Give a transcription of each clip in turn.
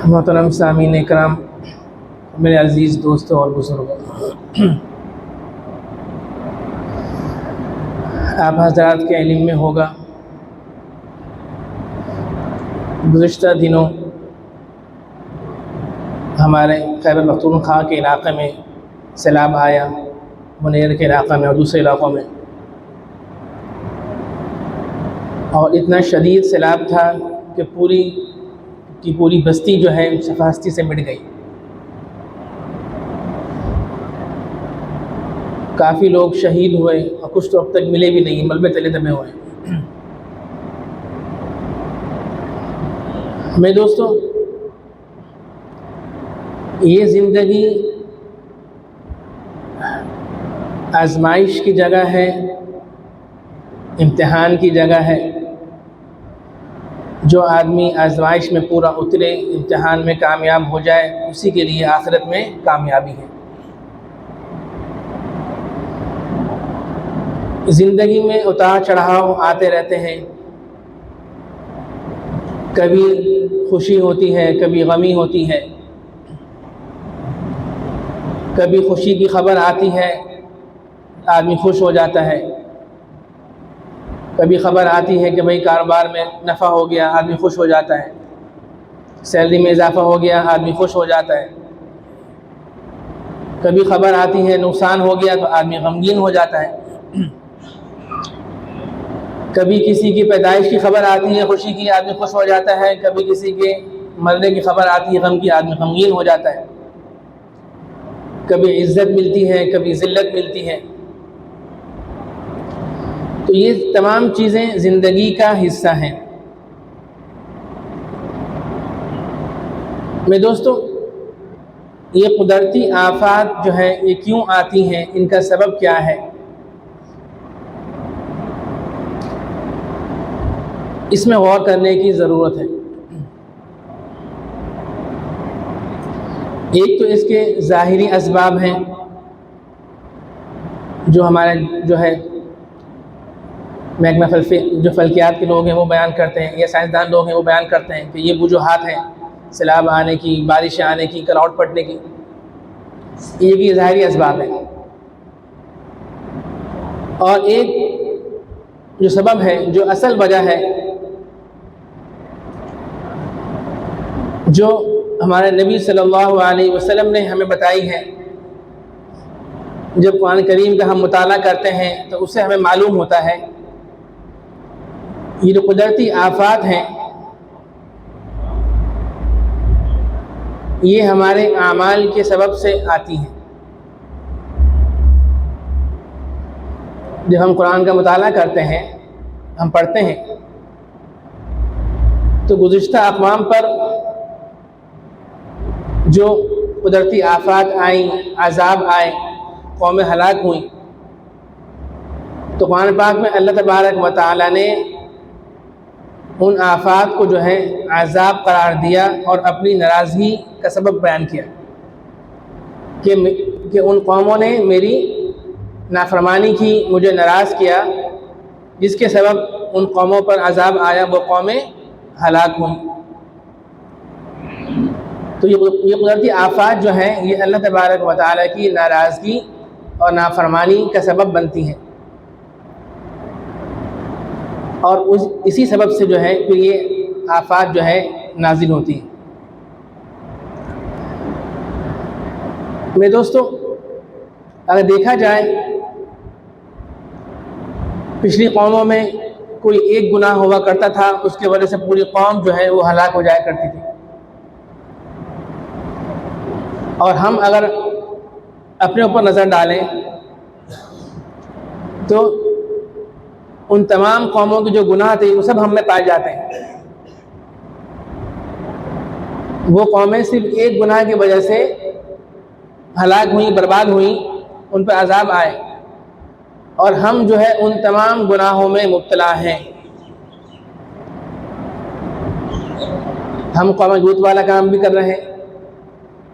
محترم سامعین اکرام، میرے عزیز دوستوں اور بزرگوں، آپ حضرات کے علم میں ہوگا گزشتہ دنوں ہمارے خیبر پختونخوا کے علاقے میں سیلاب آیا، منیر کے علاقہ میں اور دوسرے علاقوں میں، اور اتنا شدید سیلاب تھا کہ پوری بستی جو ہے شفا ہستی سے مٹ گئی۔ کافی لوگ شہید ہوئے اور کچھ تو اب تک ملے بھی نہیں، ملبے تلے دبے ہوئے۔ میرے دوستوں، یہ زندگی آزمائش کی جگہ ہے، امتحان کی جگہ ہے۔ جو آدمی آزمائش میں پورا اترے، امتحان میں کامیاب ہو جائے، اسی کے لیے آخرت میں کامیابی ہے۔ زندگی میں اتار چڑھاؤ آتے رہتے ہیں، کبھی خوشی ہوتی ہے، کبھی غمی ہوتی ہے۔ کبھی خوشی کی خبر آتی ہے، آدمی خوش ہو جاتا ہے۔ کبھی خبر آتی ہے کہ بھئی کاروبار میں نفع ہو گیا، آدمی خوش ہو جاتا ہے۔ سیلری میں اضافہ ہو گیا، آدمی خوش ہو جاتا ہے۔ کبھی خبر آتی ہے نقصان ہو گیا تو آدمی غمگین ہو جاتا ہے۔ کبھی کسی کی پیدائش کی خبر آتی ہے خوشی کی، آدمی خوش ہو جاتا ہے۔ کبھی کسی کے مرنے کی خبر آتی ہے غم کی، آدمی غمگین ہو جاتا ہے۔ کبھی عزت ملتی ہے، کبھی ذلت ملتی ہے۔ تو یہ تمام چیزیں زندگی کا حصہ ہیں۔ میرے دوستو، یہ قدرتی آفات جو ہیں یہ کیوں آتی ہیں، ان کا سبب کیا ہے؟ اس میں غور کرنے کی ضرورت ہے۔ ایک تو اس کے ظاہری اسباب ہیں، جو ہمارے محکمہ جو فلکیات کے لوگ ہیں وہ بیان کرتے ہیں، یا سائنسدان لوگ ہیں وہ بیان کرتے ہیں کہ یہ وجوہات ہیں سیلاب آنے کی، بارشیں آنے کی، کراؤڈ پڑنے کی۔ یہ بھی ظاہری اسباب ہیں۔ اور ایک جو سبب ہے، جو اصل وجہ ہے، جو ہمارے نبی صلی اللہ علیہ وسلم نے ہمیں بتائی ہے، جب قرآن کریم کا ہم مطالعہ کرتے ہیں تو اس سے ہمیں معلوم ہوتا ہے یہ جو قدرتی آفات ہیں یہ ہمارے اعمال کے سبب سے آتی ہیں۔ جب ہم قرآن کا مطالعہ کرتے ہیں، ہم پڑھتے ہیں، تو گزشتہ اقوام پر جو قدرتی آفات آئیں، عذاب آئے، قومیں ہلاک ہوئیں، تو قرآن پاک میں اللہ تبارک و تعالیٰ نے ان آفات کو جو ہے عذاب قرار دیا اور اپنی ناراضگی کا سبب بیان کیا کہ ان قوموں نے میری نافرمانی کی، مجھے ناراض کیا، جس کے سبب ان قوموں پر عذاب آیا، وہ قومیں ہلاک ہوئیں۔ تو یہ قدرتی آفات جو ہیں یہ اللہ تبارک و تعالیٰ کی ناراضگی اور نافرمانی کا سبب بنتی ہیں، اور اسی سبب سے جو ہے پھر یہ آفات جو ہے نازل ہوتی ہیں۔ میرے دوستو، اگر دیکھا جائے پچھلی قوموں میں کوئی ایک گناہ ہوا کرتا تھا، اس کی وجہ سے پوری قوم جو ہے وہ ہلاک ہو جایا کرتی تھی، اور ہم اگر اپنے اوپر نظر ڈالیں تو ان تمام قوموں کے جو گناہ تھے وہ سب ہم میں پائے جاتے ہیں۔ وہ قومیں صرف ایک گناہ کی وجہ سے ہلاک ہوئیں، برباد ہوئیں، ان پہ عذاب آئے، اور ہم جو ہے ان تمام گناہوں میں مبتلا ہیں۔ ہم قوم لوط والا کام بھی کر رہے ہیں،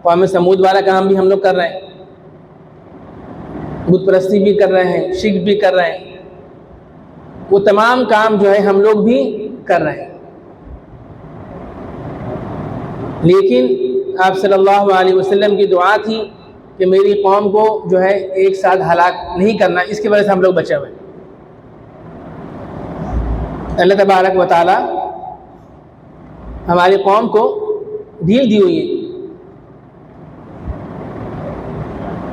قوم سمود والا کام بھی ہم لوگ کر رہے ہیں، بت پرستی بھی کر رہے ہیں، شرک بھی کر رہے ہیں، وہ تمام کام جو ہے ہم لوگ بھی کر رہے ہیں۔ لیکن آپ صلی اللہ علیہ وسلم کی دعا تھی کہ میری قوم کو جو ہے ایک ساتھ ہلاک نہیں کرنا، اس کی وجہ سے ہم لوگ بچے ہوئے۔ اللہ تبارک و تعالی ہماری قوم کو ڈھیل دی ہوئی ہے،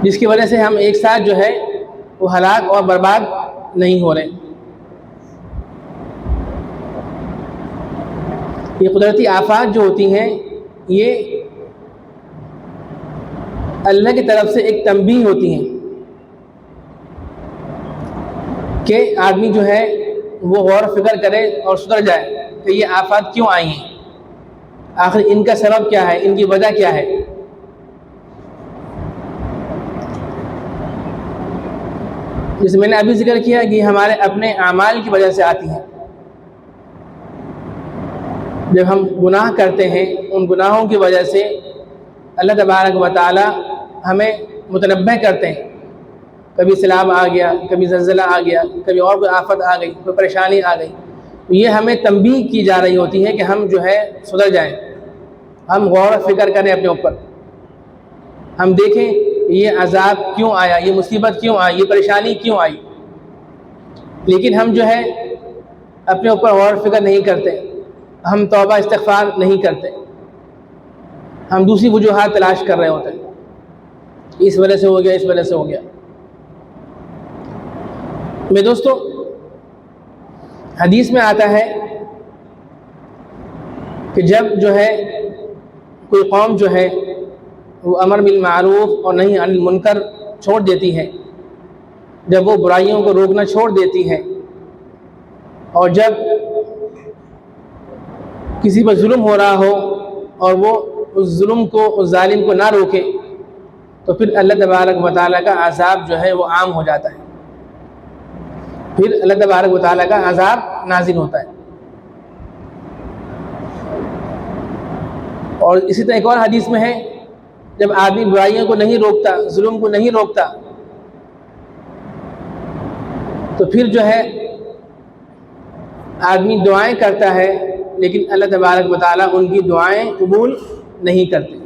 جس کی وجہ سے ہم ایک ساتھ جو ہے وہ ہلاک اور برباد نہیں ہو رہے۔ یہ قدرتی آفات جو ہوتی ہیں یہ اللہ کی طرف سے ایک تنبیہ ہوتی ہیں کہ آدمی جو ہے وہ غور و فکر کرے اور سدھر جائے کہ یہ آفات کیوں آئی ہیں، آخر ان کا سبب کیا ہے، ان کی وجہ کیا ہے۔ جیسے میں نے ابھی ذکر کیا کہ ہمارے اپنے اعمال کی وجہ سے آتی ہیں۔ جب ہم گناہ کرتے ہیں ان گناہوں کی وجہ سے اللہ تبارک و تعالی ہمیں متنبہ کرتے ہیں، کبھی سیلاب آ گیا، کبھی زلزلہ آ گیا، کبھی اور کوئی آفت آ گئی، کوئی پریشانی آ گئی، تو یہ ہمیں تنبیہ کی جا رہی ہوتی ہے کہ ہم جو ہے سدھر جائیں، ہم غور و فکر کریں اپنے اوپر، ہم دیکھیں یہ عذاب کیوں آیا، یہ مصیبت کیوں آئی، یہ پریشانی کیوں آئی۔ لیکن ہم جو ہے اپنے اوپر غور و فکر نہیں کرتے، ہم توبہ استغفار نہیں کرتے، ہم دوسری وجوہات تلاش کر رہے ہوتے ہیں، اس وجہ سے ہو گیا، اس وجہ سے ہو گیا۔ میرے دوستو، حدیث میں آتا ہے کہ جب جو ہے کوئی قوم جو ہے وہ امر بالمعروف اور نہی عن المنکر چھوڑ دیتی ہے، جب وہ برائیوں کو روکنا چھوڑ دیتی ہے، اور جب کسی پر ظلم ہو رہا ہو اور وہ اس ظلم کو، اس ظالم کو نہ روکے، تو پھر اللہ تبارک و تعالیٰ کا عذاب جو ہے وہ عام ہو جاتا ہے، پھر اللہ تبارک و تعالیٰ کا عذاب نازل ہوتا ہے۔ اور اسی طرح ایک اور حدیث میں ہے، جب آدمی برائیوں کو نہیں روکتا، ظلم کو نہیں روکتا، تو پھر جو ہے آدمی دعائیں کرتا ہے لیکن اللہ تبارک و تعالیٰ ان کی دعائیں قبول نہیں کرتے،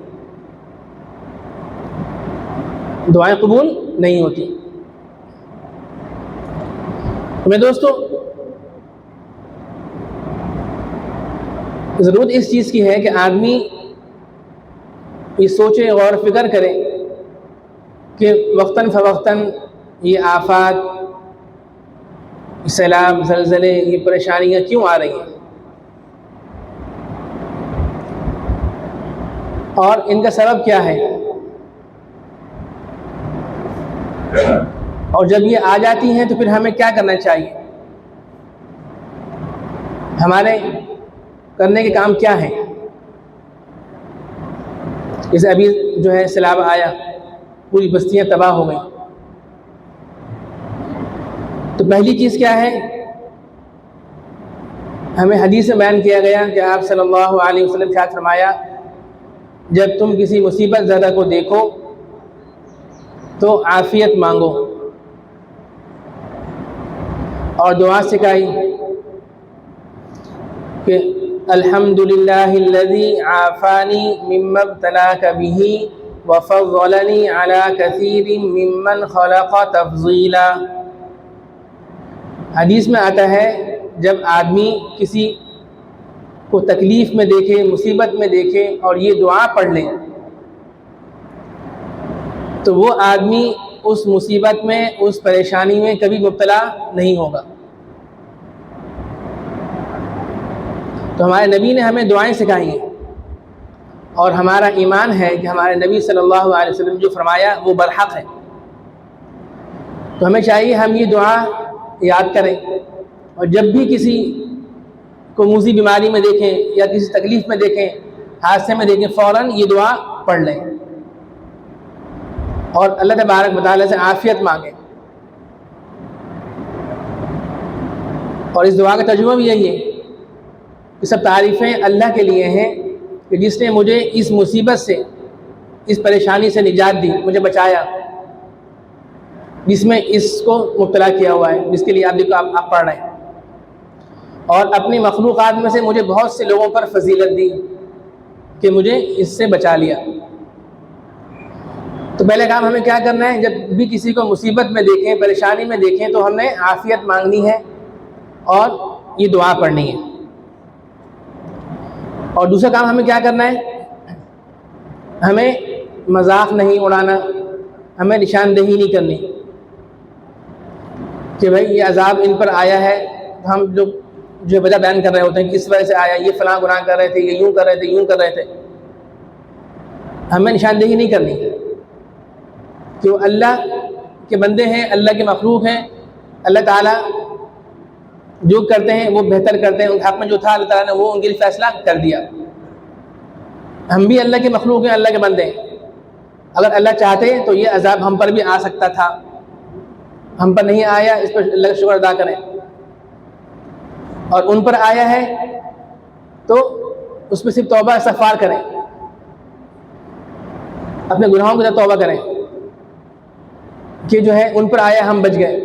دعائیں قبول نہیں ہوتی۔ میرے دوستو، ضرورت اس چیز کی ہے کہ آدمی یہ سوچے، غور و فکر کرے کہ وقتاً فوقتاً یہ آفات، سیلاب، زلزلے، یہ پریشانیاں کیوں آ رہی ہیں، اور ان کا سبب کیا ہے، اور جب یہ آ جاتی ہیں تو پھر ہمیں کیا کرنا چاہیے، ہمارے کرنے کے کام کیا ہیں۔ جیسے ابھی جو ہے سیلاب آیا، پوری بستیاں تباہ ہو گئیں، تو پہلی چیز کیا ہے، ہمیں حدیث میں بیان کیا گیا کہ آپ صلی اللہ علیہ وسلم نے فرمایا، جب تم کسی مصیبت زدہ کو دیکھو تو عافیت مانگو، اور دعا سکھائی کہ الحمدللہ الذی عافانی مما ابتلاک بہ وفضلنی علی کثیر ممن خلق تفضیلا۔ حدیث میں آتا ہے جب آدمی کسی کو تکلیف میں دیکھے، مصیبت میں دیکھے اور یہ دعا پڑھ لے تو وہ آدمی اس مصیبت میں، اس پریشانی میں کبھی مبتلا نہیں ہوگا۔ تو ہمارے نبی نے ہمیں دعائیں سکھائی ہیں، اور ہمارا ایمان ہے کہ ہمارے نبی صلی اللہ علیہ وسلم جو فرمایا وہ برحق ہے، تو ہمیں چاہیے ہم یہ دعا یاد کریں، اور جب بھی کسی کو موذی بیماری میں دیکھیں یا کسی تکلیف میں دیکھیں، حادثے میں دیکھیں، فوراً یہ دعا پڑھ لیں اور اللہ تبارک و تعالیٰ سے عافیت مانگیں۔ اور اس دعا کا ترجمہ بھی یہی ہے کہ سب تعریفیں اللہ کے لیے ہیں کہ جس نے مجھے اس مصیبت سے، اس پریشانی سے نجات دی، مجھے بچایا، جس میں اس کو مبتلا کیا ہوا ہے، جس کے لیے آپ دیکھو آپ پڑھ رہے ہیں، اور اپنی مخلوقات میں سے مجھے بہت سے لوگوں پر فضیلت دی کہ مجھے اس سے بچا لیا۔ تو پہلے کام ہمیں کیا کرنا ہے، جب بھی کسی کو مصیبت میں دیکھیں، پریشانی میں دیکھیں، تو ہم نے عافیت مانگنی ہے اور یہ دعا پڑھنی ہے۔ اور دوسرا کام ہمیں کیا کرنا ہے، ہمیں مذاق نہیں اڑانا، ہمیں نشاندہی نہیں کرنی کہ بھائی یہ عذاب ان پر آیا ہے۔ ہم لوگ جو وجہ بیان کر رہے ہوتے ہیں کہ اس وجہ سے آیا، یہ فلاں گناہ کر رہے تھے، یہ یوں کر رہے تھے، یوں کر رہے تھے۔ ہمیں نشاندہی نہیں کرنی کہ وہ اللہ کے بندے ہیں، اللہ کے مخلوق ہیں، اللہ تعالیٰ جو کرتے ہیں وہ بہتر کرتے ہیں، ان حق میں جو تھا اللہ تعالیٰ نے وہ ان کے لیے فیصلہ کر دیا۔ ہم بھی اللہ کے مخلوق ہیں، اللہ کے بندے ہیں۔ اگر اللہ چاہتے تو یہ عذاب ہم پر بھی آ سکتا تھا، ہم پر نہیں آیا، اس پر اللہ کا شکر ادا کریں۔ اور ان پر آیا ہے تو اس میں صرف توبہ استغفار کریں، اپنے گناہوں کی طرف توبہ کریں کہ جو ہے ان پر آیا ہم بچ گئے۔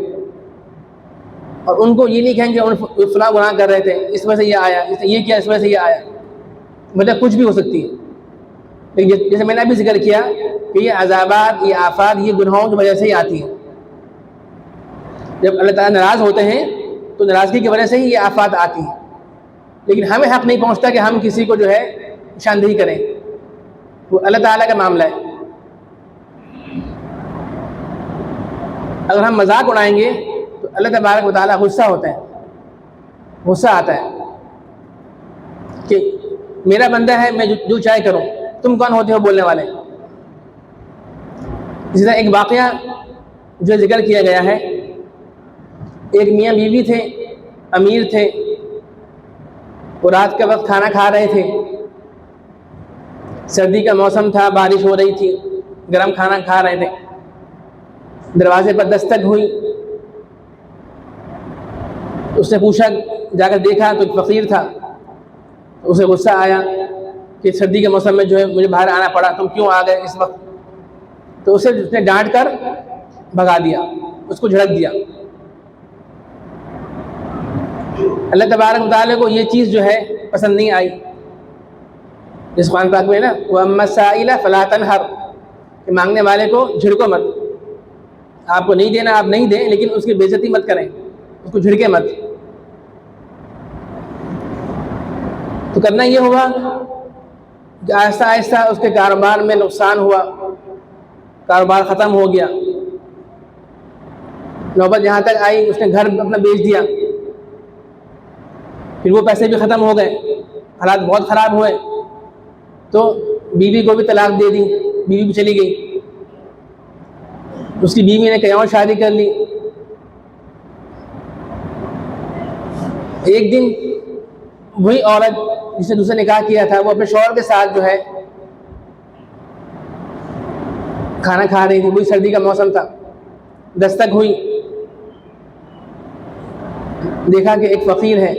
اور ان کو یہ نہیں کہیں کہ فلاں گناہ کر رہے تھے، اس وجہ سے یہ آیا، اس نے یہ کیا، اس وجہ سے یہ آیا۔ مطلب کچھ بھی ہو سکتی ہے، لیکن جیسے میں نے ابھی ذکر کیا کہ یہ عذابات، یہ آفات، یہ گناہوں کی وجہ سے ہی آتی ہیں۔ جب اللہ تعالیٰ ناراض ہوتے ہیں تو ناراضگی کی وجہ سے ہی یہ آفات آتی ہیں، لیکن ہمیں حق نہیں پہنچتا کہ ہم کسی کو جو ہے نشاندہی کریں، وہ اللہ تعالیٰ کا معاملہ ہے۔ اگر ہم مذاق اڑائیں گے تو اللہ تبارک و تعالیٰ غصہ ہوتا ہے، غصہ آتا ہے کہ میرا بندہ ہے، میں جو چاہے کروں، تم کون ہوتے ہو بولنے والے۔ اسی طرح ایک واقعہ جو ذکر کیا گیا ہے، ایک میاں بیوی تھے، امیر تھے، وہ رات کے وقت کھانا کھا رہے تھے، سردی کا موسم تھا، بارش ہو رہی تھی، گرم کھانا کھا رہے تھے۔ دروازے پر دستک ہوئی، اس نے پوچھا، جا کر دیکھا تو ایک فقیر تھا۔ اسے غصہ آیا کہ سردی کے موسم میں جو ہے مجھے باہر آنا پڑا، تم کیوں آ گئے اس وقت؟ تو اس نے ڈانٹ کر بھگا دیا، اس کو جھڑک دیا۔ اللہ تبارک و تعالیٰ کو یہ چیز جو ہے پسند نہیں آئی۔ اس قرآن پاک میں نا وَأَمَّا السَّائِلَ فَلَا تَنْهَرْ، کہ مانگنے والے کو جھڑکو مت، آپ کو نہیں دینا آپ نہیں دیں، لیکن اس کی بے عزتی مت کریں، اس کو جھڑکے مت۔ تو کرنا یہ ہوگا کہ آہستہ آہستہ اس کے کاروبار میں نقصان ہوا، کاروبار ختم ہو گیا، نوبت جہاں تک آئی اس نے گھر اپنا بیچ دیا، پھر وہ پیسے بھی ختم ہو گئے، حالات بہت خراب ہوئے، تو بیوی کو بھی طلاق دے دی، بیوی بھی چلی گئی، اس کی بیوی نے کہیں اور شادی کر لی۔ ایک دن وہی عورت جس نے دوسرا نکاح کیا تھا وہ اپنے شوہر کے ساتھ جو ہے کھانا کھا رہی تھی، وہی سردی کا موسم تھا، دستک ہوئی، دیکھا کہ ایک فقیر ہے،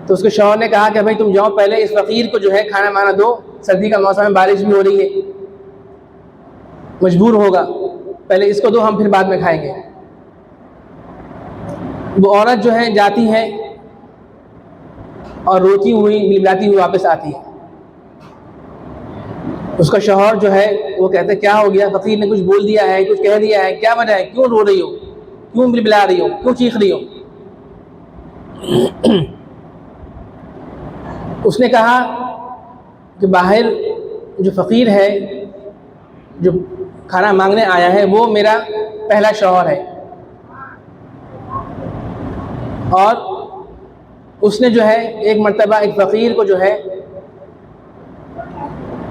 تو اس کے شوہر نے کہا کہ بھائی تم جاؤ پہلے اس فقیر کو جو ہے کھانا مانا دو، سردی کا موسم ہے، بارش بھی ہو رہی ہے، مجبور ہوگا، پہلے اس کو دو، ہم پھر بعد میں کھائیں گے۔ وہ عورت جو ہے جاتی ہے اور روتی ہوئی بلبلاتی ہوئی واپس آتی ہے۔ اس کا شوہر جو ہے وہ کہتے کیا ہو گیا، فقیر نے کچھ بول دیا ہے، کچھ کہہ دیا ہے، کیا وجہ ہے، کیوں رو رہی ہو، کیوں بلبلا رہی ہو، کیوں چیخ رہی ہو؟ اس نے کہا کہ باہر جو فقیر ہے جو کھانا مانگنے آیا ہے وہ میرا پہلا شوہر ہے، اور اس نے جو ہے ایک مرتبہ ایک فقیر کو جو ہے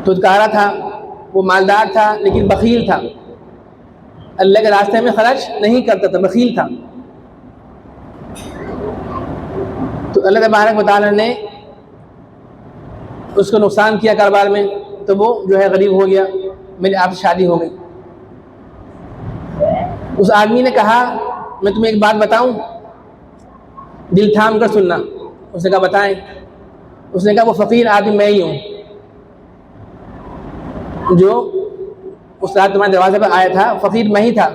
دھتکارا تھا، وہ مالدار تھا لیکن بخیل تھا، اللہ کے راستے میں خرچ نہیں کرتا تھا، بخیل تھا۔ تو اللہ تبارک و تعالیٰ نے اس کو نقصان کیا کاروبار میں، تو وہ جو ہے غریب ہو گیا، میری آپ سے شادی ہو گئی۔ اس آدمی نے کہا میں تمہیں ایک بات بتاؤں، دل تھام کر سننا۔ اس نے کہا بتائیں۔ اس نے کہا وہ فقیر آدمی میں ہی ہوں جو اس رات تمہارے دروازے پر آیا تھا، فقیر میں ہی تھا،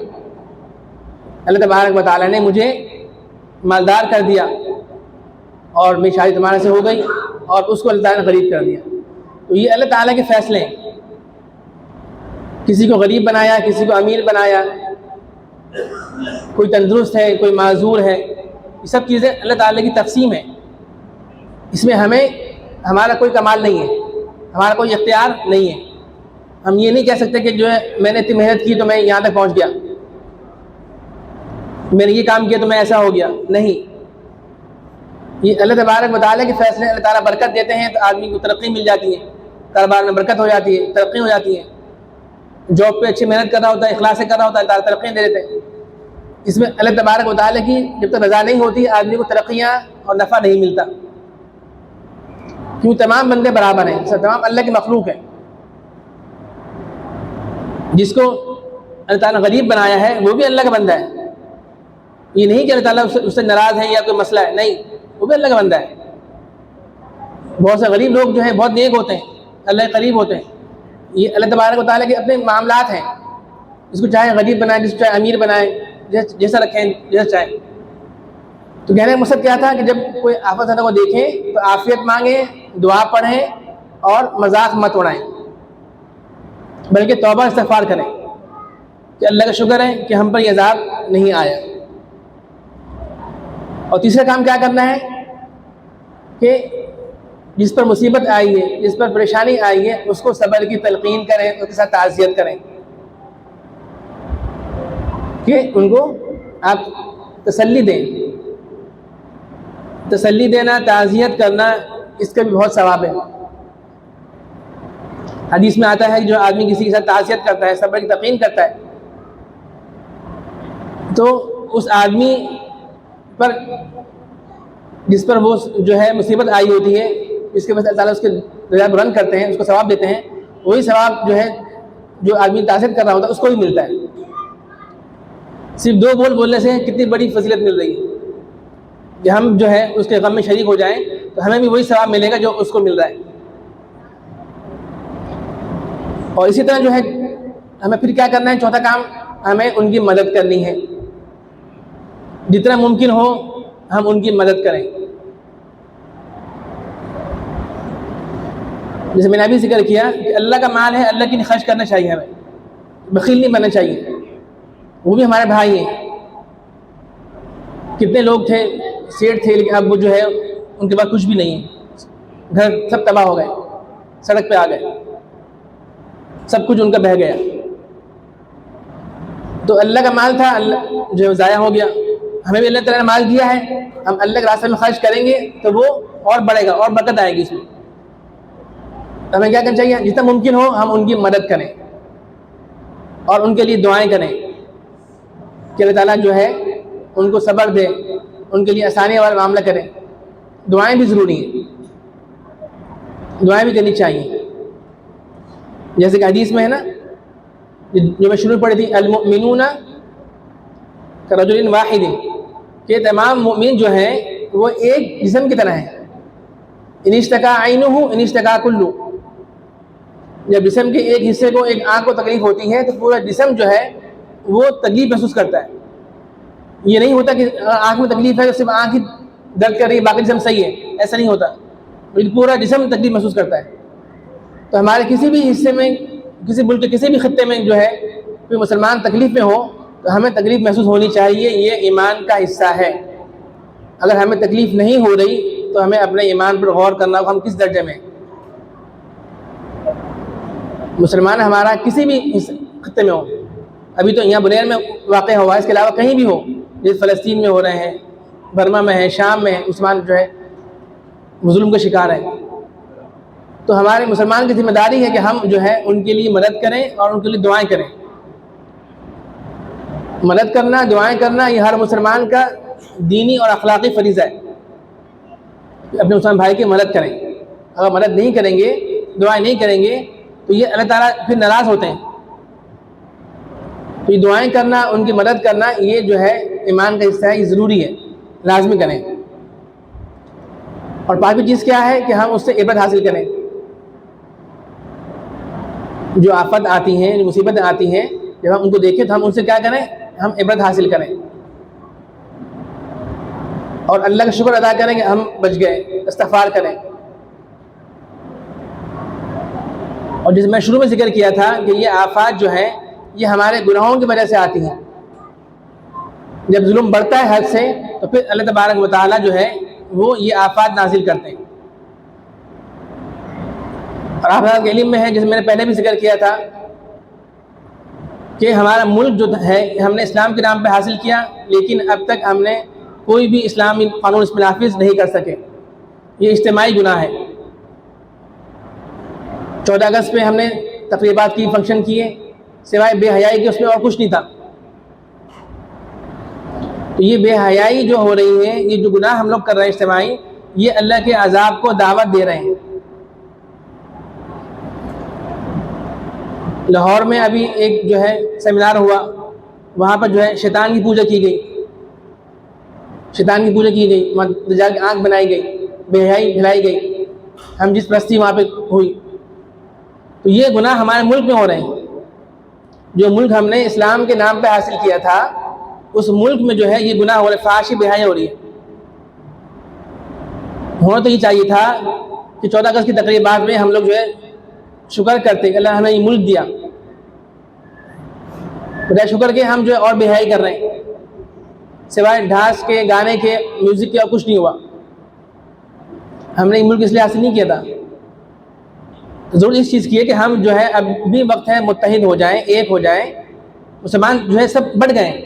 اللہ تبارک و تعالیٰ نے مجھے مالدار کر دیا اور میری شادی تمہارے سے ہو گئی، اور اس کو اللہ تعالیٰ نے غریب کر دیا۔ تو یہ اللہ تعالیٰ کے فیصلے ہیں. کسی کو غریب بنایا، کسی کو امیر بنایا، کوئی تندرست ہے، کوئی معذور ہے، یہ سب چیزیں اللہ تعالیٰ کی تقسیم ہے. اس میں ہمارا کوئی کمال نہیں ہے، ہمارا کوئی اختیار نہیں ہے. ہم یہ نہیں کہہ سکتے کہ جو ہے میں نے اتنی محنت کی تو میں یہاں تک پہنچ گیا، میں نے یہ کام کیا تو میں ایسا ہو گیا. نہیں، یہ اللہ تبارک و تعالیٰ کے فیصلے. اللہ تعالیٰ برکت دیتے ہیں تو آدمی کو ترقی مل جاتی ہے، کاروبار میں برکت ہو جاتی ہے، ترقی ہو جاتی ہے. جاب پہ اچھی محنت کر رہا ہوتا ہے، اخلاص سے کر رہا ہوتا ہے، تعالیٰ ترقیاں دے دیتے ہیں. اس میں اللہ تبارک و تعالیٰ کی جب تک رضا نہیں ہوتی آدمی کو ترقیاں اور نفع نہیں ملتا. کیوں؟ تمام بندے برابر ہیں، تمام اللہ کی مخلوق ہیں. جس کو اللہ تعالیٰ نے غریب بنایا ہے وہ بھی اللہ کا بندہ ہے. یہ نہیں کہ اللہ تعالیٰ اس سے ناراض ہے یا کوئی مسئلہ ہے، نہیں، وہ بھی اللہ کا بندہ ہے. بہت سے غریب لوگ جو ہیں بہت نیک ہوتے ہیں، اللہ کے قریب ہوتے ہیں. یہ اللہ تبارک و تعالیٰ کے اپنے معاملات ہیں. جس کو چاہے غریب بنائے، جس کو چاہے امیر بنائے، جیسا رکھیں جیسا چاہیں. تو کہنے کا مقصد کیا تھا کہ جب کوئی آفت زدہ کو دیکھیں تو عافیت مانگیں، دعا پڑھیں اور مذاق مت اڑائیں، بلکہ توبہ استغفار کریں کہ اللہ کا شکر ہے کہ ہم پر یہ عذاب نہیں آیا. اور تیسرا کام کیا کرنا ہے کہ جس پر مصیبت آئی ہے، جس پر پریشانی آئی ہے، اس کو صبر کی تلقین کریں، اس کے ساتھ تعزیت کریں کہ ان کو آپ تسلی دیں. تسلی دینا، تعزیت کرنا، اس کا بھی بہت ثواب ہے. حدیث میں آتا ہے کہ جو آدمی کسی کے ساتھ تعزیت کرتا ہے، صبر کی تلقین کرتا ہے، تو اس آدمی پر جس پر وہ جو ہے مصیبت آئی ہوتی ہے، اس کے بعد اللہ تعالیٰ اس کے درجات بلند کرتے ہیں، اس کو ثواب دیتے ہیں. وہی ثواب جو ہے جو آدمی تعزیت کر رہا ہوتا ہے اس کو بھی ملتا ہے. صرف 2 بول بولنے سے کتنی بڑی فضیلت مل رہی ہے کہ ہم جو ہے اس کے غم میں شریک ہو جائیں تو ہمیں بھی وہی ثواب ملے گا جو اس کو مل رہا ہے. اور اسی طرح جو ہے ہمیں پھر کیا کرنا ہے، چوتھا کام، ہمیں ان کی مدد کرنی ہے. جتنا ممکن ہو ہم ان کی مدد کریں. جیسے میں نے ابھی ذکر کیا کہ اللہ کا مال ہے، اللہ کے لیے خرچ کرنا چاہیے، ہمیں بخیل نہیں بننا چاہیے. وہ بھی ہمارے بھائی ہیں. کتنے لوگ تھے، سیٹ تھے، لیکن اب وہ جو ہے ان کے پاس کچھ بھی نہیں ہے، گھر سب تباہ ہو گئے، سڑک پہ آ گئے، سب کچھ ان کا بہہ گیا. تو اللہ کا مال تھا، اللہ جو ضائع ہو گیا. ہمیں بھی اللہ تعالیٰ نے مال دیا ہے، ہم اللہ کے راستے میں خرچ کریں گے تو وہ اور بڑھے گا اور برکت آئے گی اس میں. ہمیں کیا کرنا چاہیے، جتنا ممکن ہو ہم ان کی مدد کریں اور ان کے لیے دعائیں کریں کہ اللہ تعالیٰ جو ہے ان کو صبر دے، ان کے لیے آسانی والا معاملہ کریں. دعائیں بھی ضروری ہیں، دعائیں بھی کرنی چاہیے. جیسے کہ حدیث میں ہے نا جو میں شروع پڑھی تھی، المؤمنون کرجل واحد، کہ تمام مومن جو ہیں وہ ایک جسم کی طرح ہیں. ان اشتکا عینہ ان اشتکا کلہ، جب جسم کے ایک حصے کو، ایک آنکھ کو تکلیف ہوتی ہے تو پورا جسم جو ہے وہ تکلیف محسوس کرتا ہے. یہ نہیں ہوتا کہ آنکھ میں تکلیف ہے تو صرف آنکھ ہی درد کر رہی ہے، باقی جسم صحیح ہے، ایسا نہیں ہوتا، بلکہ پورا جسم تکلیف محسوس کرتا ہے. تو ہمارے کسی بھی حصے میں، کسی ملک کے کسی بھی خطے میں جو ہے کوئی مسلمان تکلیف میں ہو تو ہمیں تکلیف محسوس ہونی چاہیے. یہ ایمان کا حصہ ہے. اگر ہمیں تکلیف نہیں ہو رہی تو ہمیں اپنے ایمان پر غور کرنا ہو، ہم کس درجے میں. مسلمان ہمارا کسی بھی خطے میں ہو، ابھی تو یہاں بنیر میں واقع ہوا ہے، اس کے علاوہ کہیں بھی ہو، جیسے فلسطین میں ہو رہے ہیں، برما میں ہے، شام میں ہے، مسلمان جو ہے ظلم کا شکار ہے، تو ہمارے مسلمان کی ذمہ داری ہے کہ ہم جو ہے ان کے لیے مدد کریں اور ان کے لیے دعائیں کریں. مدد کرنا، دعائیں کرنا، یہ ہر مسلمان کا دینی اور اخلاقی فریضہ ہے. اپنے مسلمان بھائی کی مدد کریں. اگر مدد نہیں کریں گے، دعائیں نہیں کریں گے تو یہ اللہ تعالیٰ پھر ناراض ہوتے ہیں. تو یہ دعائیں کرنا، ان کی مدد کرنا، یہ جو ہے ایمان کا حصہ ہے، یہ ضروری ہے، لازمی کریں. اور پانچویں چیز کیا ہے کہ ہم اس سے عبرت حاصل کریں. جو آفت آتی ہیں، جو مصیبتیں آتی ہیں، جب ہم ان کو دیکھیں تو ہم ان سے کیا کریں، ہم عبرت حاصل کریں اور اللہ کا شکر ادا کریں کہ ہم بچ گئے، استغفار کریں. اور جس میں شروع میں ذکر کیا تھا کہ یہ آفات جو ہیں یہ ہمارے گناہوں کی وجہ سے آتی ہیں. جب ظلم بڑھتا ہے حد سے تو پھر اللہ تبارک و تعالیٰ جو ہے وہ یہ آفات نازل کرتے ہیں. اور آپ حضرات کے علم میں ہے، جیسے میں نے پہلے بھی ذکر کیا تھا، کہ ہمارا ملک جو ہے ہم نے اسلام کے نام پہ حاصل کیا، لیکن اب تک ہم نے کوئی بھی اسلامی قانون اس میں نافذ نہیں کر سکے. یہ اجتماعی گناہ ہے. 14 اگست پہ ہم نے تقریبات کی، فنکشن کیے، سوائے بے حیائی کے اس میں اور کچھ نہیں تھا. تو یہ بے حیائی جو ہو رہی ہے، یہ جو گناہ ہم لوگ کر رہے ہیں اجتماعی، یہ اللہ کے عذاب کو دعوت دے رہے ہیں. لاہور میں ابھی ایک جو ہے سیمینار ہوا، وہاں پر جو ہے شیطان کی پوجا کی گئی، شیطان کی پوجا کی گئی، دجال کی آنکھ بنائی گئی، بے حیائی پھیلائی گئی، ہم جس پرستی وہاں پہ ہوئی. تو یہ گناہ ہمارے ملک میں ہو رہے ہیں. جو ملک ہم نے اسلام کے نام پہ حاصل کیا تھا، اس ملک میں جو ہے یہ گناہ ہو رہا ہے، فحاشی بے حیائی ہو رہی ہے. ہونا تو یہ چاہیے تھا کہ 14 اگست کی تقریبات میں ہم لوگ جو ہے شکر کرتے کہ اللہ ہمیں یہ ملک دیا، بجائے شکر کے ہم جو ہے اور بے حیائی کر رہے ہیں. سوائے ڈھاس کے، گانے کے، میوزک کے اور کچھ نہیں ہوا. ہم نے یہ ملک اس لیے حاصل نہیں کیا تھا. ضرور اس چیز کی ہے کہ ہم جو ہے اب بھی وقت ہے متحد ہو جائیں، ایک ہو جائیں. مسلمان جو ہے سب بڑھ گئے ہیں،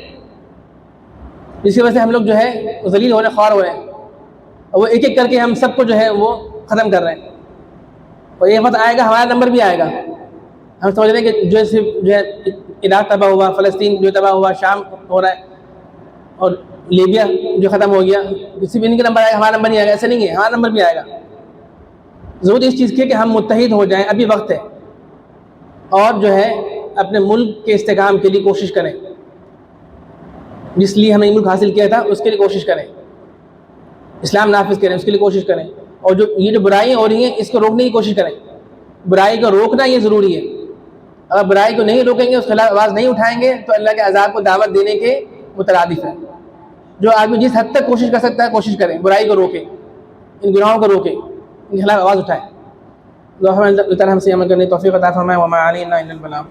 جس کی وجہ سے ہم لوگ جو ہے ذلیل ہو رہے، خوار ہو رہے ہیں، اور وہ ایک ایک کر کے ہم سب کو جو ہے وہ ختم کر رہے ہیں. اور یہ وقت آئے گا، ہمارا نمبر بھی آئے گا. ہم سمجھ رہے ہیں کہ جو صرف جو ہے عراق تباہ ہوا، فلسطین جو تباہ ہوا، شام ہو رہا ہے، اور لیبیا جو ختم ہو گیا، صرف ان کا نمبر آئے گا، ہمارا نمبر نہیں آئے گا. ایسا نہیں ہے، ہمارا نمبر بھی آئے گا. ضرور اس چیز کی ہے کہ ہم متحد ہو جائیں، ابھی وقت ہے، اور جو ہے اپنے ملک کے استحکام کے لیے کوشش کریں. جس لیے ہمیں ملک حاصل کیا تھا اس کے لیے کوشش کریں، اسلام نافذ کریں، اس کے لیے کوشش کریں. اور یہ جو برائیاں ہو رہی ہیں اس کو روکنے کی کوشش کریں. برائی کو روکنا یہ ضروری ہے. اگر برائی کو نہیں روکیں گے، اس کے خلاف آواز نہیں اٹھائیں گے، تو اللہ کے عذاب کو دعوت دینے کے مترادف ہے. جو آدمی جس حد تک کوشش کر سکتا ہے کوشش کریں، برائی کو روکیں، ان گناہوں کو روکیں، ان کے خلاف آواز اٹھائیں. اللہ تعالیٰ ہم سے عمل کرنے کی توفیق عطا فرمائے. وما علینا الا البلاغ.